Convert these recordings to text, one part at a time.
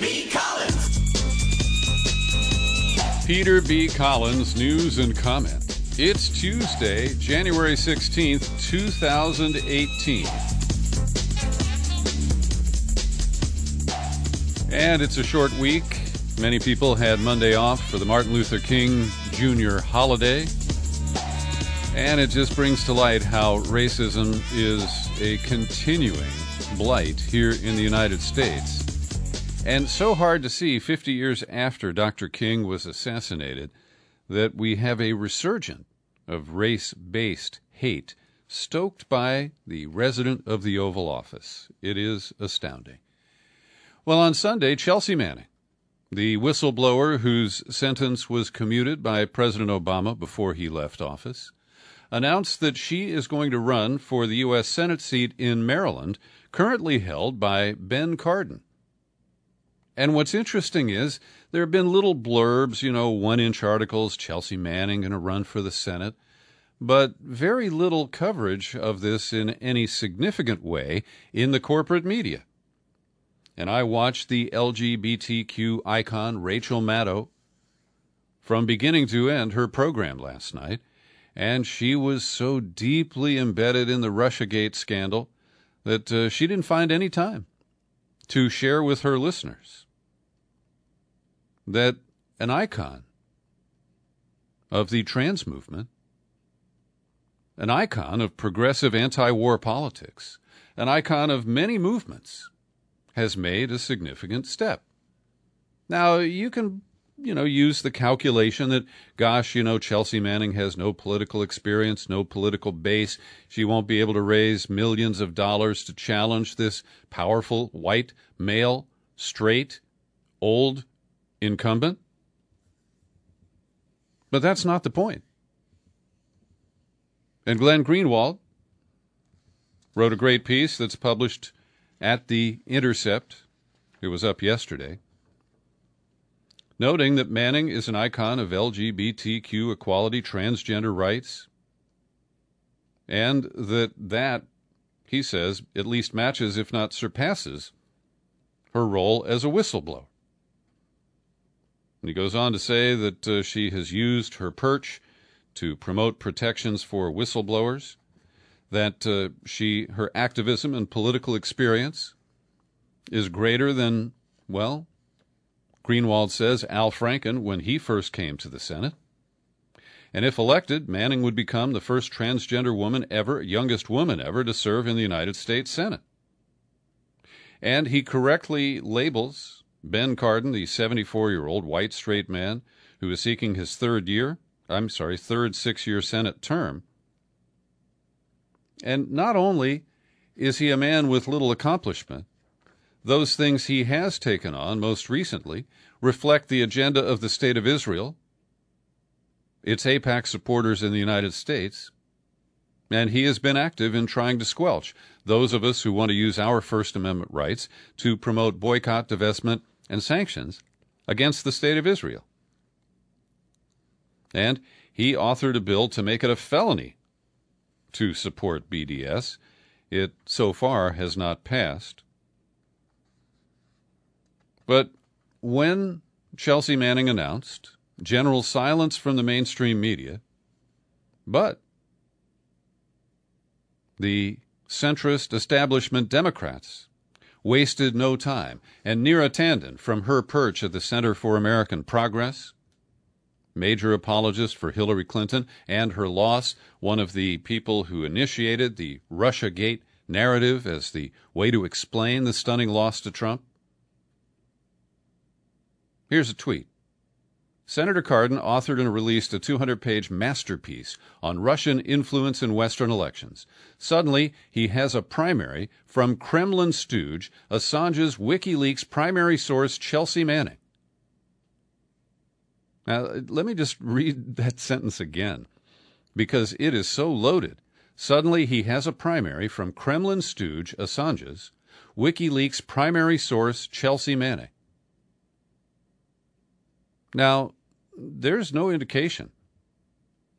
B. Collins. Peter B. Collins, news and comment. It's Tuesday, January 16th, 2018. And it's a short week. Many people had Monday off for the Martin Luther King Jr. holiday. And it just brings to light how racism is a continuing blight here in the United States. And so hard to see 50 years after Dr. King was assassinated that we have a resurgence of race-based hate stoked by the resident of the Oval Office. It is astounding. Well, on Sunday, Chelsea Manning, the whistleblower whose sentence was commuted by President Obama before he left office, announced that she is going to run for the U.S. Senate seat in Maryland, currently held by Ben Cardin. And what's interesting is there have been little blurbs, one-inch articles, Chelsea Manning going to run for the Senate, but very little coverage of this in any significant way in the corporate media. And I watched the LGBTQ icon Rachel Maddow from beginning to end her program last night, and she was so deeply embedded in the Russiagate scandal that she didn't find any time to share with her listeners that an icon of the trans movement, an icon of progressive anti-war politics, an icon of many movements, has made a significant step. Now, you can, use the calculation that, Chelsea Manning has no political experience, no political base. She won't be able to raise millions of dollars to challenge this powerful, white, male, straight, old incumbent. But that's not the point. And Glenn Greenwald wrote a great piece that's published at The Intercept. It was up yesterday, noting that Manning is an icon of LGBTQ equality, transgender rights, and that, he says, at least matches, if not surpasses, her role as a whistleblower. And he goes on to say that she has used her perch to promote protections for whistleblowers, that her activism and political experience is greater than, Greenwald says, Al Franken when he first came to the Senate. And if elected, Manning would become the first transgender woman ever, youngest woman ever, to serve in the United States Senate. And he correctly labels Ben Cardin, the 74-year-old white straight man who is seeking his third 6-year Senate term. And not only is he a man with little accomplishment, those things he has taken on most recently reflect the agenda of the State of Israel, its AIPAC supporters in the United States, and he has been active in trying to squelch those of us who want to use our First Amendment rights to promote boycott, divestment, and sanctions against the State of Israel. And he authored a bill to make it a felony to support BDS. It so far has not passed. But when Chelsea Manning announced general silence from the mainstream media, but the centrist establishment Democrats wasted no time, and Neera Tanden, from her perch at the Center for American Progress, major apologist for Hillary Clinton and her loss, one of the people who initiated the Russiagate narrative as the way to explain the stunning loss to Trump. Here's a tweet. Senator Cardin authored and released a 200-page masterpiece on Russian influence in Western elections. Suddenly, he has a primary from Kremlin stooge, Assange's WikiLeaks primary source, Chelsea Manning. Now, let me just read that sentence again, because it is so loaded. Suddenly, he has a primary from Kremlin stooge, Assange's WikiLeaks primary source, Chelsea Manning. Now, there's no indication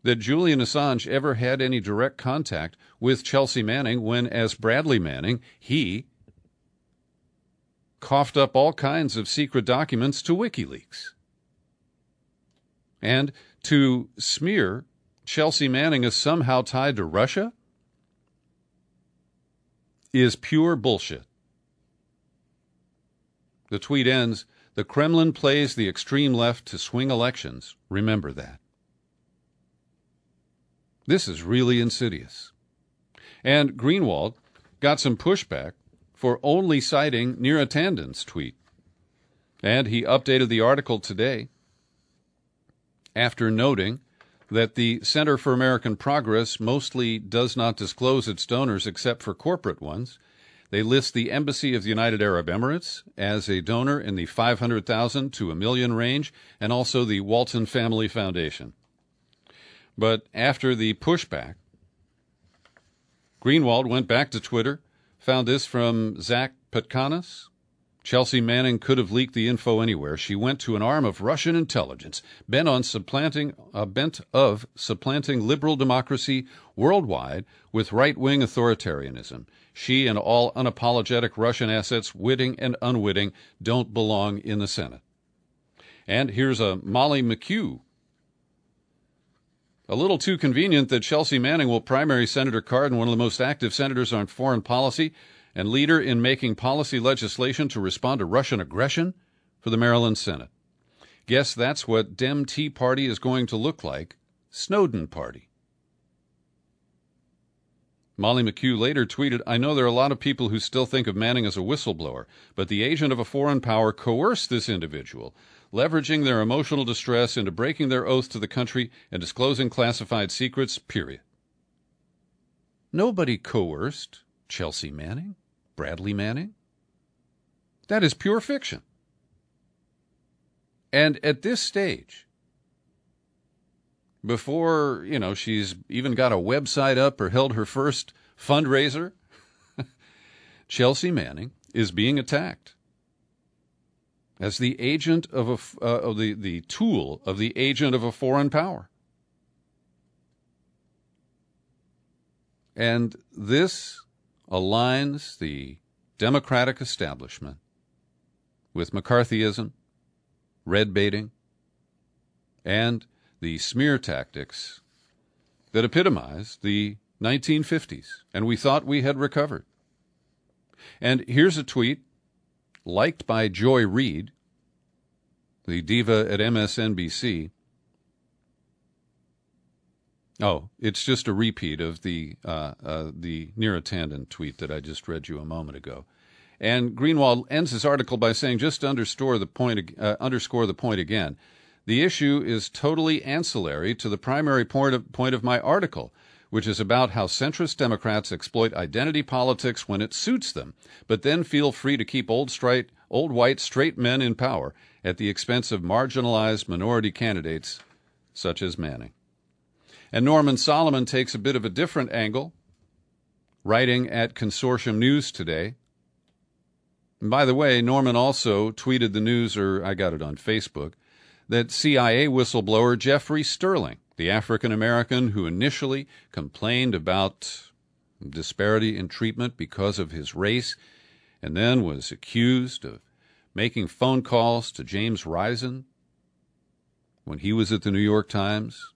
that Julian Assange ever had any direct contact with Chelsea Manning when, as Bradley Manning, he coughed up all kinds of secret documents to WikiLeaks. And to smear Chelsea Manning as somehow tied to Russia is pure bullshit. The tweet ends, "The Kremlin plays the extreme left to swing elections. Remember that." This is really insidious. And Greenwald got some pushback for only citing Neera Tanden's tweet. And he updated the article today after noting that the Center for American Progress mostly does not disclose its donors except for corporate ones. They list the Embassy of the United Arab Emirates as a donor in the 500,000 to $1 million range, and also the Walton Family Foundation. But after the pushback, Greenwald went back to Twitter, found this from Zach Petkanas. Chelsea Manning could have leaked the info anywhere. She went to an arm of Russian intelligence bent of supplanting liberal democracy worldwide with right-wing authoritarianism. She and all unapologetic Russian assets, witting and unwitting, don't belong in the Senate. And here's a Molly McHugh. A little too convenient that Chelsea Manning will primary Senator Cardin, one of the most active senators on foreign policy and leader in making policy legislation to respond to Russian aggression for the Maryland Senate. Guess that's what Dem Tea Party is going to look like. Snowden Party. Molly McHugh later tweeted, "I know there are a lot of people who still think of Manning as a whistleblower, but the agent of a foreign power coerced this individual, leveraging their emotional distress into breaking their oath to the country and disclosing classified secrets, period." Nobody coerced Chelsea Manning, Bradley Manning. That is pure fiction. And at this stage, before, she's even got a website up or held her first fundraiser, Chelsea Manning is being attacked as the agent of the tool of the agent of a foreign power. And this aligns the Democratic establishment with McCarthyism, red baiting, and the smear tactics that epitomize the 1950s, and we thought we had recovered. And here's a tweet liked by Joy Reid, the diva at MSNBC. Oh, it's just a repeat of the Neera Tanden tweet that I just read you a moment ago. And Greenwald ends his article by saying, just to underscore the point again, the issue is totally ancillary to the primary point of my article, which is about how centrist Democrats exploit identity politics when it suits them, but then feel free to keep old white straight men in power at the expense of marginalized minority candidates such as Manning. And Norman Solomon takes a bit of a different angle, writing at Consortium News today. And by the way, Norman also tweeted the news, or I got it on Facebook, that CIA whistleblower Jeffrey Sterling, the African-American who initially complained about disparity in treatment because of his race, and then was accused of making phone calls to James Risen when he was at the New York Times.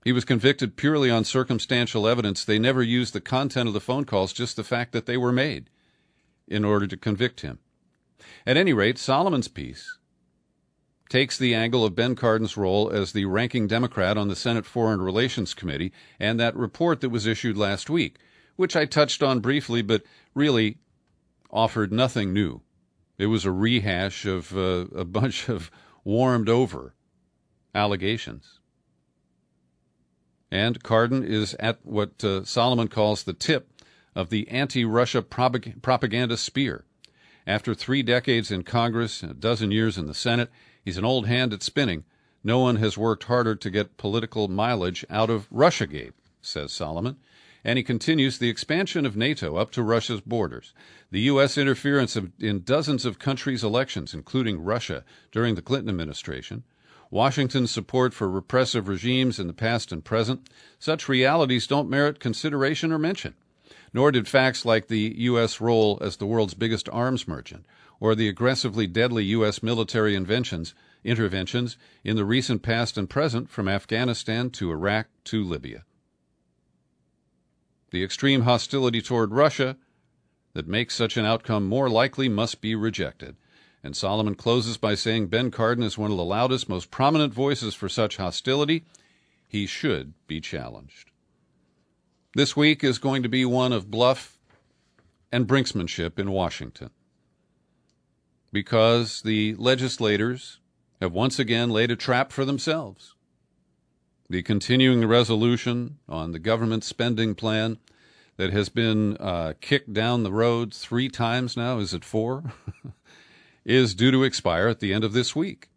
He was convicted purely on circumstantial evidence. They never used the content of the phone calls, just the fact that they were made, in order to convict him. At any rate, Solomon's piece takes the angle of Ben Cardin's role as the ranking Democrat on the Senate Foreign Relations Committee and that report that was issued last week, which I touched on briefly but really offered nothing new. It was a rehash of a bunch of warmed-over allegations. And Cardin is at what Solomon calls the tip of the anti-Russia propaganda spear. After 3 decades in Congress and a dozen years in the Senate, he's an old hand at spinning. No one has worked harder to get political mileage out of Russiagate, says Solomon. And he continues, the expansion of NATO up to Russia's borders, the U.S. interference in dozens of countries' elections, including Russia, during the Clinton administration, Washington's support for repressive regimes in the past and present, such realities don't merit consideration or mention. Nor did facts like the U.S. role as the world's biggest arms merchant, or the aggressively deadly U.S. military interventions in the recent past and present from Afghanistan to Iraq to Libya. The extreme hostility toward Russia that makes such an outcome more likely must be rejected. And Solomon closes by saying Ben Cardin is one of the loudest, most prominent voices for such hostility. He should be challenged. This week is going to be one of bluff and brinksmanship in Washington, because the legislators have once again laid a trap for themselves. The continuing resolution on the government spending plan that has been kicked down the road 3 times now, is it 4, is due to expire at the end of this week.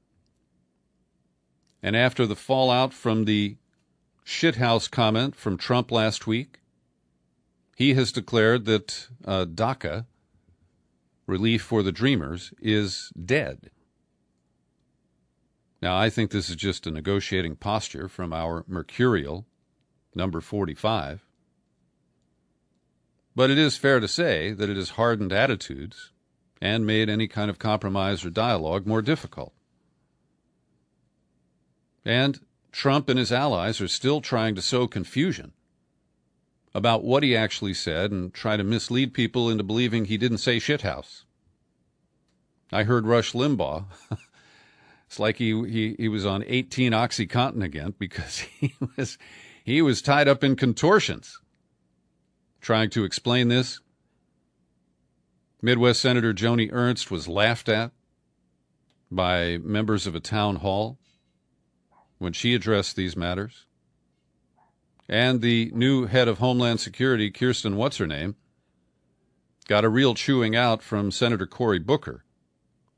And after the fallout from the shithouse comment from Trump last week, he has declared that DACA, relief for the Dreamers, is dead. Now, I think this is just a negotiating posture from our mercurial number 45. But it is fair to say that it has hardened attitudes and made any kind of compromise or dialogue more difficult. And Trump and his allies are still trying to sow confusion about what he actually said and try to mislead people into believing he didn't say shithouse. I heard Rush Limbaugh. It's like he was on 18 OxyContin again, because he was tied up in contortions trying to explain this. Midwest Senator Joni Ernst was laughed at by members of a town hall when she addressed these matters. And the new head of Homeland Security, Kirsten What's-Her-Name, got a real chewing out from Senator Cory Booker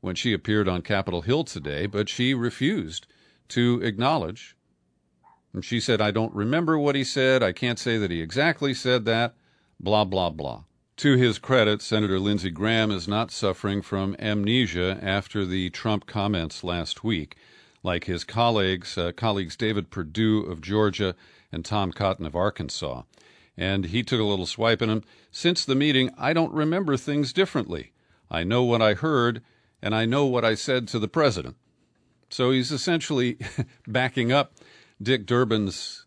when she appeared on Capitol Hill today, but she refused to acknowledge. And she said, I don't remember what he said. I can't say that he exactly said that, blah, blah, blah. To his credit, Senator Lindsey Graham is not suffering from amnesia after the Trump comments last week, like his colleagues David Perdue of Georgia and Tom Cotton of Arkansas. And he took a little swipe at him. Since the meeting, I don't remember things differently. I know what I heard, and I know what I said to the president. So he's essentially backing up Dick Durbin's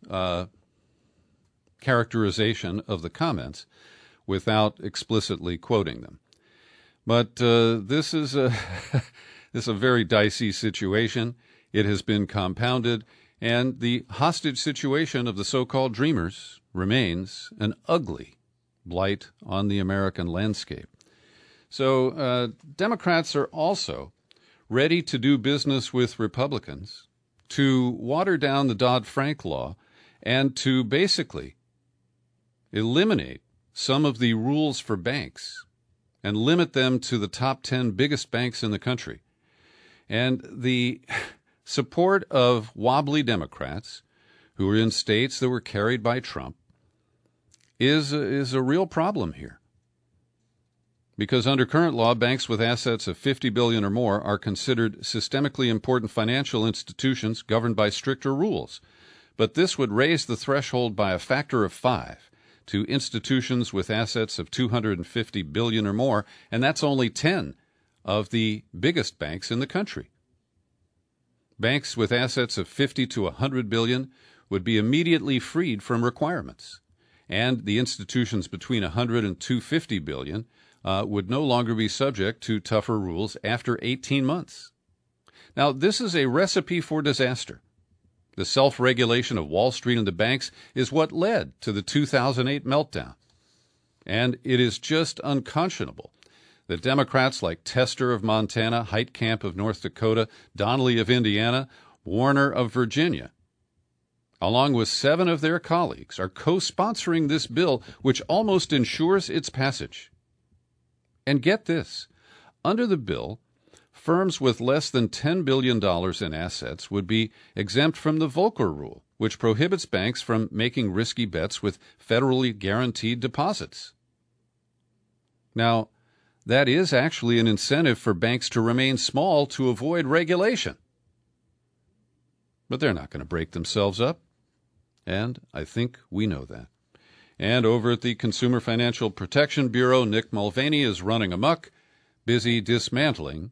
characterization of the comments without explicitly quoting them. But this is a very dicey situation. It has been compounded, and the hostage situation of the so-called Dreamers remains an ugly blight on the American landscape. So Democrats are also ready to do business with Republicans to water down the Dodd-Frank law and to basically eliminate some of the rules for banks and limit them to the top 10 biggest banks in the country. And the support of wobbly Democrats who are in states that were carried by Trump is a real problem here. Because under current law, banks with assets of $50 billion or more are considered systemically important financial institutions governed by stricter rules. But this would raise the threshold by a factor of 5 to institutions with assets of $250 billion or more, and that's only 10 of the biggest banks in the country. Banks with assets of $50 to $100 billion would be immediately freed from requirements, and the institutions between $100 and $250 billion would no longer be subject to tougher rules after 18 months. Now, this is a recipe for disaster. The self-regulation of Wall Street and the banks is what led to the 2008 meltdown. And it is just unconscionable that Democrats like Tester of Montana, Heitkamp of North Dakota, Donnelly of Indiana, Warner of Virginia, along with 7 of their colleagues, are co-sponsoring this bill, which almost ensures its passage. And get this, under the bill, firms with less than $10 billion in assets would be exempt from the Volcker Rule, which prohibits banks from making risky bets with federally guaranteed deposits. Now, that is actually an incentive for banks to remain small to avoid regulation. But they're not going to break themselves up, and I think we know that. And over at the Consumer Financial Protection Bureau, Nick Mulvaney is running amok busy dismantling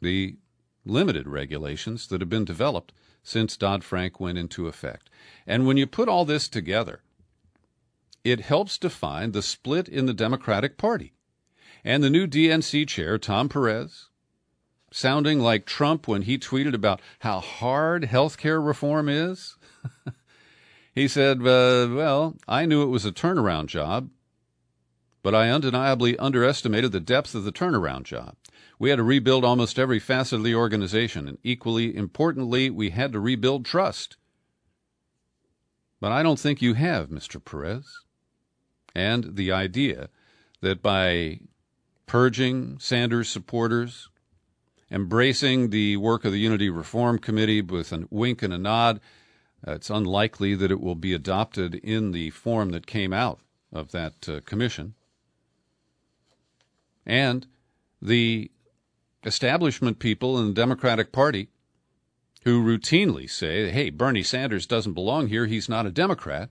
the limited regulations that have been developed since Dodd-Frank went into effect. And when you put all this together, it helps define the split in the Democratic Party. And the new DNC chair, Tom Perez, sounding like Trump when he tweeted about how hard health care reform is. He said, well, I knew it was a turnaround job, but I undeniably underestimated the depth of the turnaround job. We had to rebuild almost every facet of the organization, and equally importantly, we had to rebuild trust. But I don't think you have, Mr. Perez. And the idea that by purging Sanders supporters, embracing the work of the Unity Reform Committee with a wink and a nod, it's unlikely that it will be adopted in the form that came out of that commission. And the establishment people in the Democratic Party who routinely say, hey, Bernie Sanders doesn't belong here, he's not a Democrat,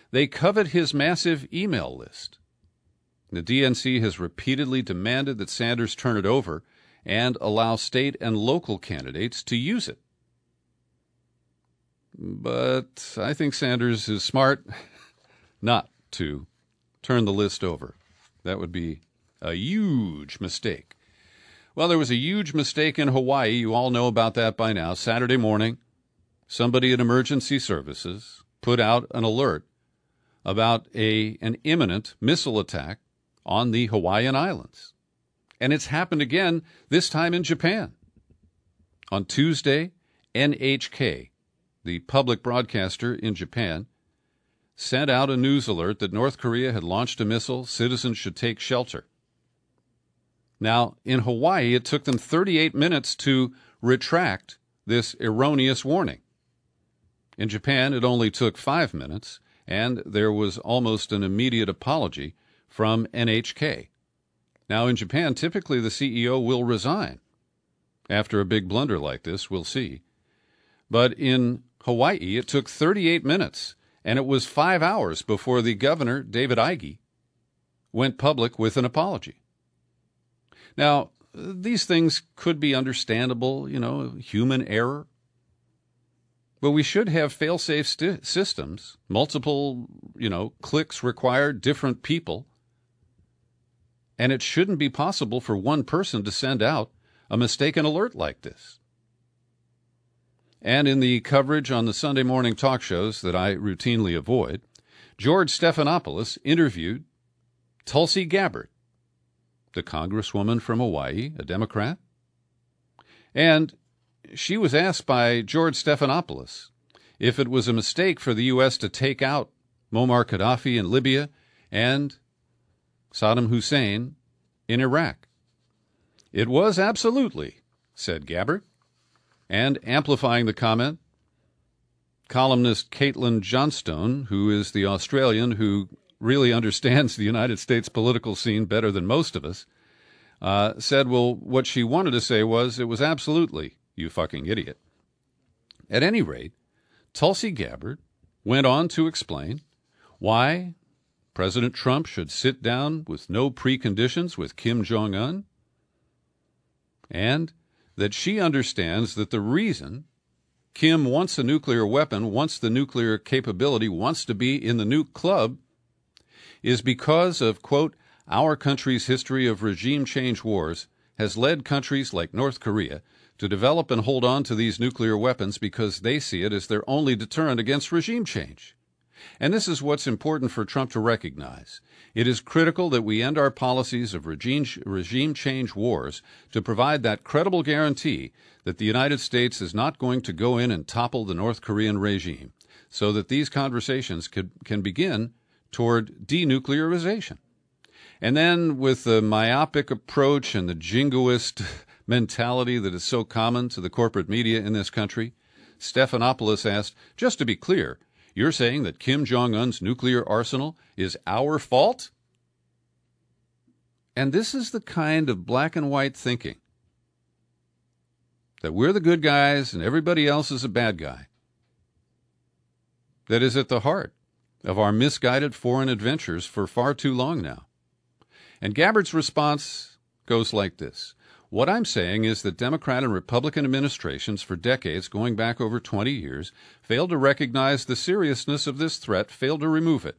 they covet his massive email list. The DNC has repeatedly demanded that Sanders turn it over and allow state and local candidates to use it. But I think Sanders is smart not to turn the list over. That would be a huge mistake. Well, there was a huge mistake in Hawaii. You all know about that by now. Saturday morning, somebody at Emergency Services put out an alert about an imminent missile attack on the Hawaiian Islands. And it's happened again, this time in Japan. On Tuesday, NHK, the public broadcaster in Japan, sent out a news alert that North Korea had launched a missile. Citizens should take shelter. Now, in Hawaii, it took them 38 minutes to retract this erroneous warning. In Japan, it only took 5 minutes, and there was almost an immediate apology from NHK. Now, in Japan, typically the CEO will resign after a big blunder like this. We'll see. But in Hawaii, it took 38 minutes, and it was 5 hours before the governor, David Ige, went public with an apology. Now, these things could be understandable, human error. But we should have fail-safe systems, multiple, clicks required, different people. And it shouldn't be possible for one person to send out a mistaken alert like this. And in the coverage on the Sunday morning talk shows that I routinely avoid, George Stephanopoulos interviewed Tulsi Gabbard, the congresswoman from Hawaii, a Democrat. And she was asked by George Stephanopoulos if it was a mistake for the U.S. to take out Muammar Gaddafi in Libya and Saddam Hussein in Iraq. It was absolutely, said Gabbard. And amplifying the comment, columnist Caitlin Johnstone, who is the Australian who really understands the United States political scene better than most of us, said, well, what she wanted to say was, it was absolutely, you fucking idiot. At any rate, Tulsi Gabbard went on to explain why President Trump should sit down with no preconditions with Kim Jong-un, and that she understands that the reason Kim wants a nuclear weapon, wants the nuclear capability, wants to be in the nuke club, is because of, quote, our country's history of regime change wars has led countries like North Korea to develop and hold on to these nuclear weapons because they see it as their only deterrent against regime change. And this is what's important for Trump to recognize. It is critical that we end our policies of regime change wars to provide that credible guarantee that the United States is not going to go in and topple the North Korean regime, so that these conversations can begin toward denuclearization. And then with the myopic approach and the jingoist mentality that is so common to the corporate media in this country, Stephanopoulos asked, just to be clear, you're saying that Kim Jong-un's nuclear arsenal is our fault? And this is the kind of black and white thinking, that we're the good guys and everybody else is a bad guy, that is at the heart of our misguided foreign adventures for far too long now. And Gabbard's response goes like this. What I'm saying is that Democrat and Republican administrations for decades, going back over 20 years, failed to recognize the seriousness of this threat, failed to remove it.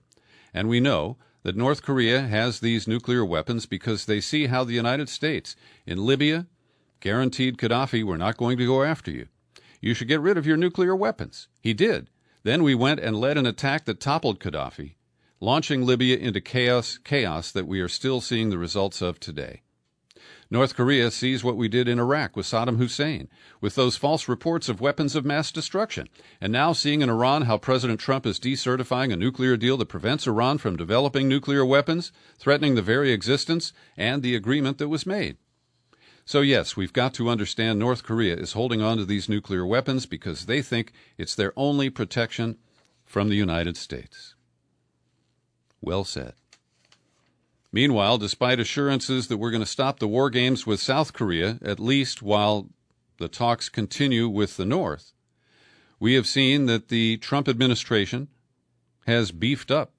And we know that North Korea has these nuclear weapons because they see how the United States in Libya guaranteed Gaddafi, we're not going to go after you. You should get rid of your nuclear weapons. He did. Then we went and led an attack that toppled Gaddafi, launching Libya into chaos that we are still seeing the results of today. North Korea sees what we did in Iraq with Saddam Hussein, with those false reports of weapons of mass destruction, and now seeing in Iran how President Trump is decertifying a nuclear deal that prevents Iran from developing nuclear weapons, threatening the very existence and the agreement that was made. So yes, we've got to understand North Korea is holding on to these nuclear weapons because they think it's their only protection from the United States. Well said. Meanwhile, despite assurances that we're going to stop the war games with South Korea, at least while the talks continue with the North, we have seen that the Trump administration has beefed up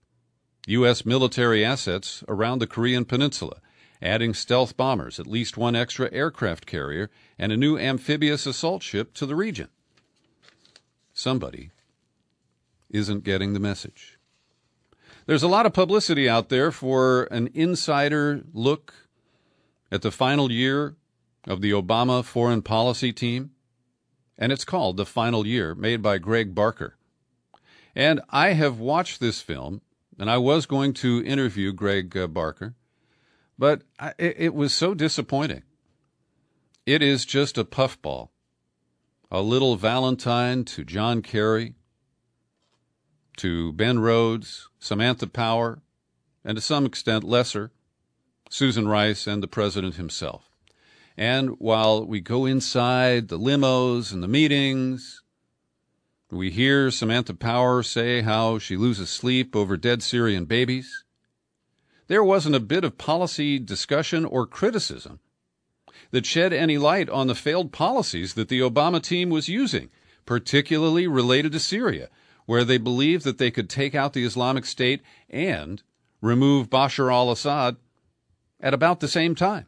U.S. military assets around the Korean Peninsula, adding stealth bombers, at least one extra aircraft carrier, and a new amphibious assault ship to the region. Somebody isn't getting the message. There's a lot of publicity out there for an insider look at the final year of the Obama foreign policy team, and it's called The Final Year, made by Greg Barker. And I have watched this film, and I was going to interview Greg Barker, but it was so disappointing. It is just a puffball, a little Valentine to John Kerry, to Ben Rhodes, Samantha Power, and to some extent lesser, Susan Rice and the president himself. And while we go inside the limos and the meetings, we hear Samantha Power say how she loses sleep over dead Syrian babies, there wasn't a bit of policy discussion or criticism that shed any light on the failed policies that the Obama team was using, particularly related to Syria, where they believed that they could take out the Islamic State and remove Bashar al-Assad at about the same time,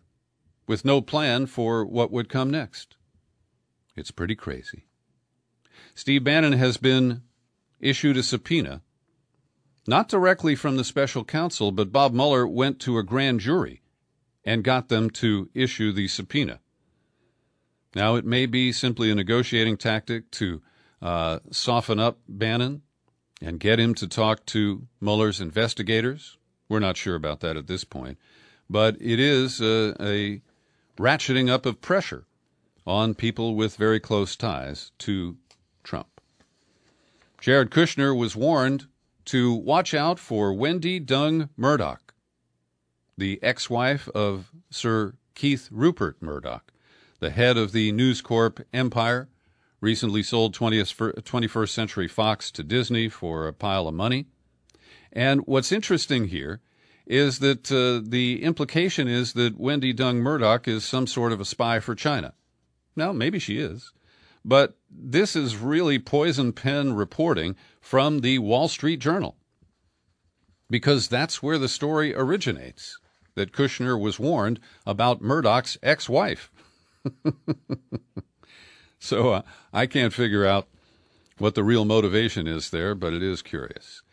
with no plan for what would come next. It's pretty crazy. Steve Bannon has been issued a subpoena, not directly from the special counsel, but Bob Mueller went to a grand jury and got them to issue the subpoena. Now, it may be simply a negotiating tactic to soften up Bannon and get him to talk to Mueller's investigators. We're not sure about that at this point. But it is a ratcheting up of pressure on people with very close ties to Trump. Jared Kushner was warned to watch out for Wendy Dung Murdoch, the ex-wife of Sir Keith Rupert Murdoch, the head of the News Corp empire, recently sold 21st Century Fox to Disney for a pile of money. And what's interesting here is that the implication is that Wendy Dung Murdoch is some sort of a spy for China. Now, maybe she is. But this is really poison pen reporting from the Wall Street Journal, because that's where the story originates, that Kushner was warned about Murdoch's ex-wife. So I can't figure out what the real motivation is there, but it is curious.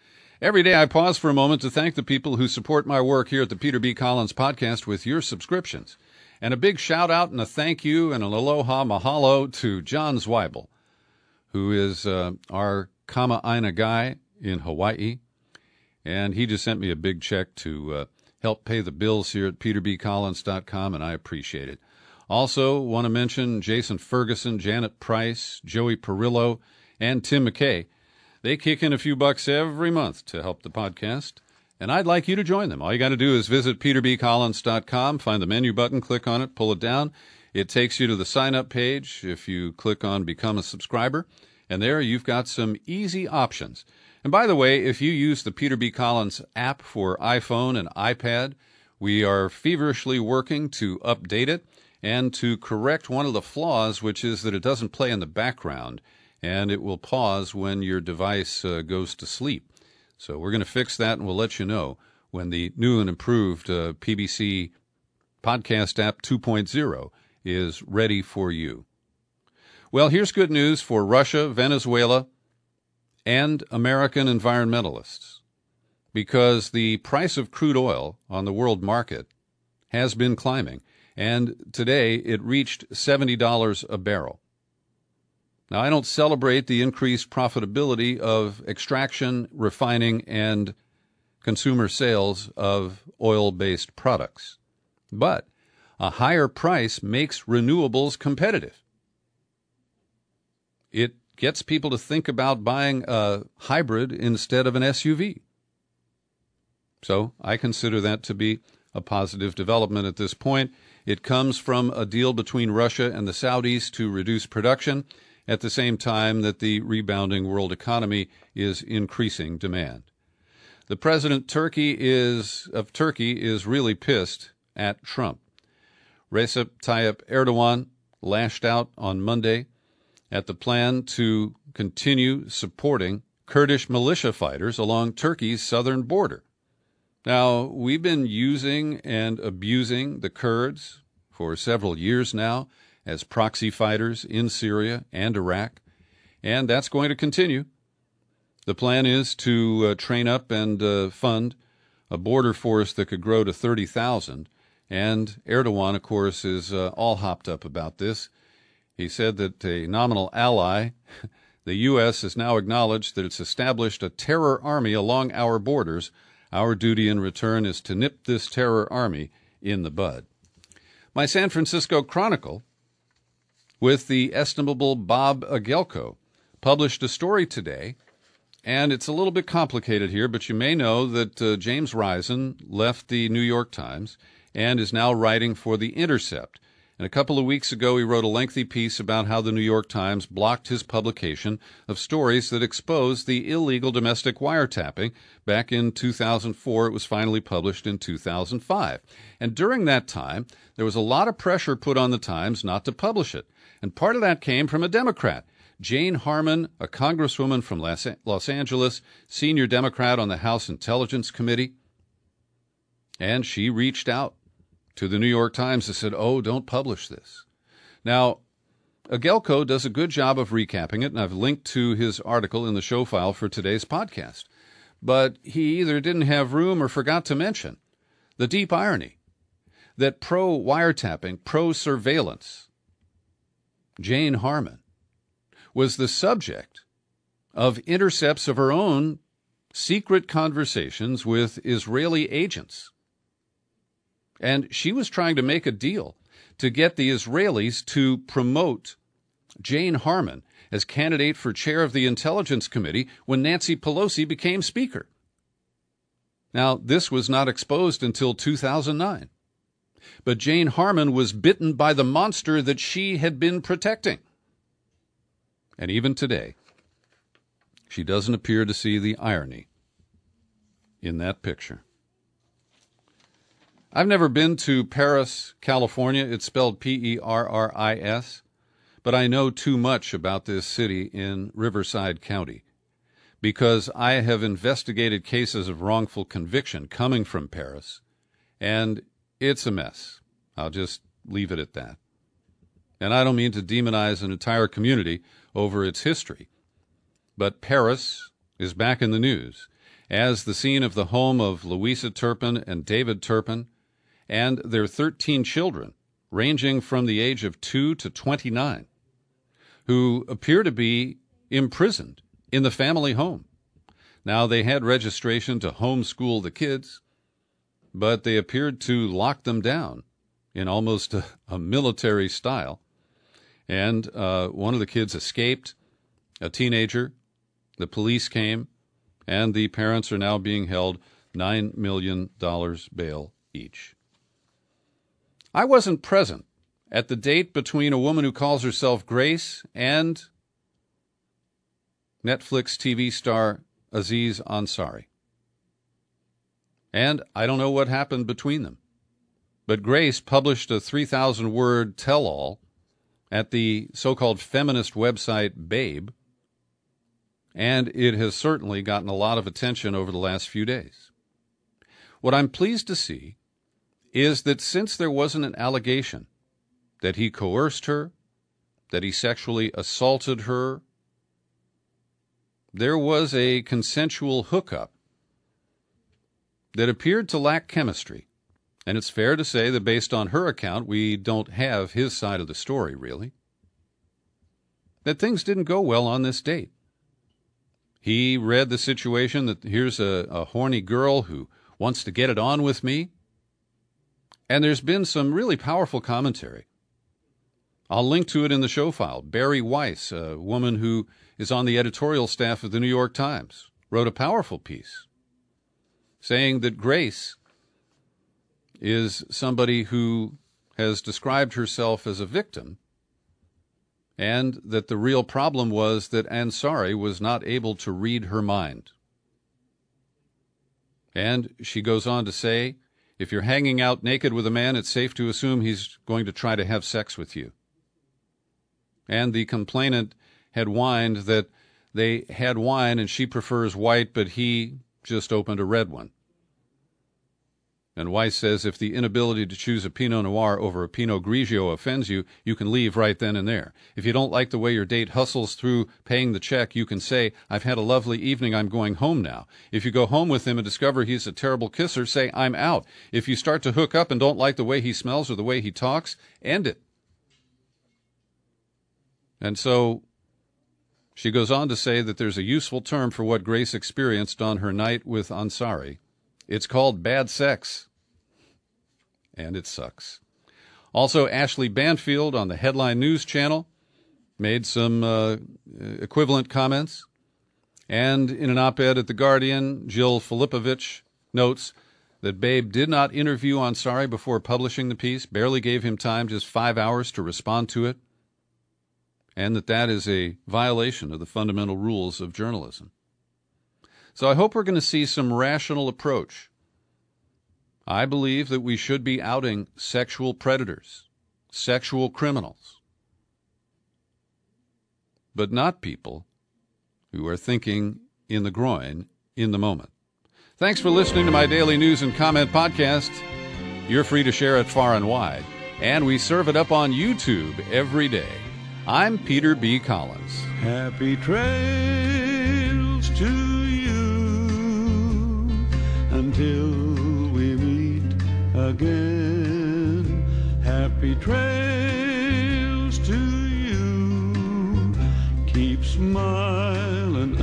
Every day I pause for a moment to thank the people who support my work here at the Peter B. Collins Podcast with your subscriptions. And a big shout-out and a thank you and an aloha mahalo to John Zweibel, who is our Kama'aina guy in Hawaii. And he just sent me a big check to help pay the bills here at peterbcollins.com, and I appreciate it. Also, want to mention Jason Ferguson, Janet Price, Joey Perillo, and Tim McKay. They kick in a few bucks every month to help the podcast, and I'd like you to join them. All you got to do is visit peterbcollins.com, find the menu button, click on it, pull it down. It takes you to the sign-up page if you click on Become a Subscriber, and there you've got some easy options. And by the way, if you use the Peter B. Collins app for iPhone and iPad, we are feverishly working to update it and to correct one of the flaws, which is that it doesn't play in the background, and it will pause when your device goes to sleep. So we're going to fix that, and we'll let you know when the new and improved PBC Podcast app 2.0 is ready for you. Well, here's good news for Russia, Venezuela, and American environmentalists, because the price of crude oil on the world market has been climbing, and today it reached $70 a barrel. Now, I don't celebrate the increased profitability of extraction, refining, and consumer sales of oil-based products, but a higher price makes renewables competitive. It gets people to think about buying a hybrid instead of an SUV. So I consider that to be a positive development at this point. It comes from a deal between Russia and the Saudis to reduce production at the same time that the rebounding world economy is increasing demand. The president of Turkey is really pissed at Trump. Recep Tayyip Erdogan lashed out on Monday at the plan to continue supporting Kurdish militia fighters along Turkey's southern border. Now, we've been using and abusing the Kurds for several years now as proxy fighters in Syria and Iraq, and that's going to continue. The plan is to train up and fund a border force that could grow to 30,000, and Erdogan, of course, is all hopped up about this. He said that a nominal ally, the U.S., has now acknowledged that it's established a terror army along our borders. Our duty in return is to nip this terror army in the bud. My San Francisco Chronicle, with the estimable Bob Agelko, published a story today, and it's a little bit complicated here, but you may know that James Risen left the New York Times and is now writing for The Intercept. And a couple of weeks ago, he wrote a lengthy piece about how the New York Times blocked his publication of stories that exposed the illegal domestic wiretapping. Back in 2004, it was finally published in 2005. And during that time, there was a lot of pressure put on the Times not to publish it. And part of that came from a Democrat, Jane Harman, a congresswoman from Los Angeles, senior Democrat on the House Intelligence Committee. And she reached out to the New York Times and said, oh, don't publish this. Now, Agelko does a good job of recapping it, and I've linked to his article in the show file for today's podcast. But he either didn't have room or forgot to mention the deep irony that pro-wiretapping, pro-surveillance, Jane Harman, was the subject of intercepts of her own secret conversations with Israeli agents. And she was trying to make a deal to get the Israelis to promote Jane Harman as candidate for chair of the Intelligence Committee when Nancy Pelosi became Speaker. Now, this was not exposed until 2009. But Jane Harman was bitten by the monster that she had been protecting. And even today, she doesn't appear to see the irony in that picture. I've never been to Paris, California. It's spelled Perris, but I know too much about this city in Riverside County because I have investigated cases of wrongful conviction coming from Paris, and it's a mess. I'll just leave it at that. And I don't mean to demonize an entire community over its history, but Paris is back in the news as the scene of the home of Louisa Turpin and David Turpin and their 13 children, ranging from the age of 2 to 29, who appear to be imprisoned in the family home. Now, they had registration to homeschool the kids, but they appeared to lock them down in almost a military style. And one of the kids escaped, a teenager. The police came, and the parents are now being held $9 million bail each. I wasn't present at the date between a woman who calls herself Grace and Netflix TV star Aziz Ansari. And I don't know what happened between them. But Grace published a 3,000-word tell-all at the so-called feminist website Babe, and it has certainly gotten a lot of attention over the last few days. What I'm pleased to see is that since there wasn't an allegation that he coerced her, that he sexually assaulted her, there was a consensual hookup that appeared to lack chemistry. And it's fair to say that based on her account, we don't have his side of the story, really. That things didn't go well on this date. He read the situation that here's a horny girl who wants to get it on with me. And there's been some really powerful commentary. I'll link to it in the show file. Barry Weiss, a woman who is on the editorial staff of the New York Times, wrote a powerful piece saying that Grace is somebody who has described herself as a victim, and that the real problem was that Ansari was not able to read her mind. And she goes on to say, if you're hanging out naked with a man, it's safe to assume he's going to try to have sex with you. And the complainant had whined that they had wine and she prefers white, but he just opened a red one. And Weiss says if the inability to choose a Pinot Noir over a Pinot Grigio offends you, you can leave right then and there. If you don't like the way your date hustles through paying the check, you can say, I've had a lovely evening, I'm going home now. If you go home with him and discover he's a terrible kisser, say, I'm out. If you start to hook up and don't like the way he smells or the way he talks, end it. And so she goes on to say that there's a useful term for what Grace experienced on her night with Ansari. It's called bad sex. And it sucks. Also, Ashley Banfield on the Headline News Channel made some equivalent comments. And in an op-ed at The Guardian, Jill Filipovich notes that Babe did not interview Ansari before publishing the piece, barely gave him time, just 5 hours to respond to it, and that is a violation of the fundamental rules of journalism. So I hope we're going to see some rational approach. I believe that we should be outing sexual predators, sexual criminals, but not people who are thinking in the groin in the moment. Thanks for listening to my daily news and comment podcast. You're free to share it far and wide, and we serve it up on YouTube every day. I'm Peter B. Collins. Happy trails to you until we meet again. Happy trails to you. Keep smiling.